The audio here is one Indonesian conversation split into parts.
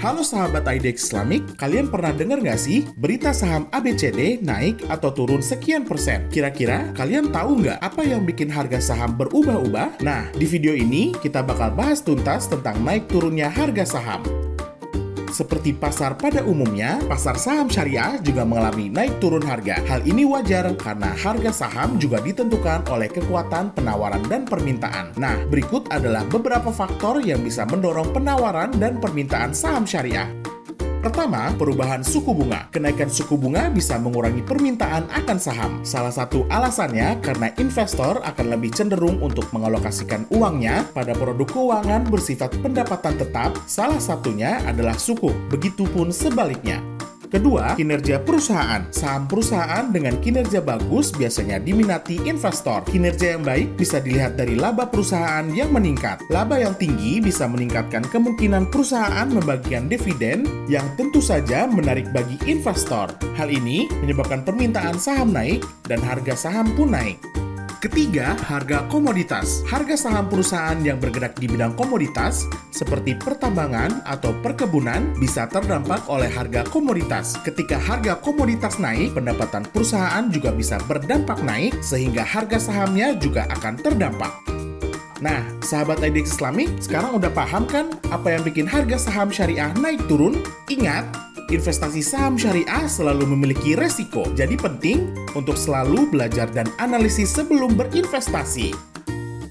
Halo sahabat IDX Islamic, kalian pernah dengar nggak sih berita saham ABCD naik atau turun sekian persen? Kira-kira kalian tahu nggak apa yang bikin harga saham berubah-ubah? Nah, di video ini kita bakal bahas tuntas tentang naik turunnya harga saham. Seperti pasar pada umumnya, pasar saham syariah juga mengalami naik turun harga. Hal ini wajar karena harga saham juga ditentukan oleh kekuatan penawaran dan permintaan. Nah, berikut adalah beberapa faktor yang bisa mendorong penawaran dan permintaan saham syariah. Pertama, perubahan suku bunga. Kenaikan suku bunga bisa mengurangi permintaan akan saham. Salah satu alasannya karena investor akan lebih cenderung untuk mengalokasikan uangnya pada produk keuangan bersifat pendapatan tetap. Salah satunya adalah suku. Begitupun sebaliknya. Kedua, kinerja perusahaan. Saham perusahaan dengan kinerja bagus biasanya diminati investor. Kinerja yang baik bisa dilihat dari laba perusahaan yang meningkat. Laba yang tinggi bisa meningkatkan kemungkinan perusahaan membagikan dividen yang tentu saja menarik bagi investor. Hal ini menyebabkan permintaan saham naik dan harga saham pun naik. Ketiga, harga komoditas. Harga saham perusahaan yang bergerak di bidang komoditas seperti pertambangan atau perkebunan bisa terdampak oleh harga komoditas. Ketika harga komoditas naik, pendapatan perusahaan juga bisa berdampak naik sehingga harga sahamnya juga akan terdampak. Nah, sahabat IDX Islamic, sekarang udah paham kan apa yang bikin harga saham syariah naik turun? Ingat, investasi saham syariah selalu memiliki resiko, jadi penting untuk selalu belajar dan analisis sebelum berinvestasi.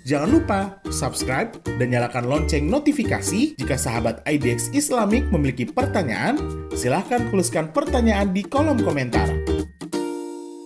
Jangan lupa subscribe dan nyalakan lonceng notifikasi. Jika sahabat IDX Islamic memiliki pertanyaan, silahkan tuliskan pertanyaan di kolom komentar.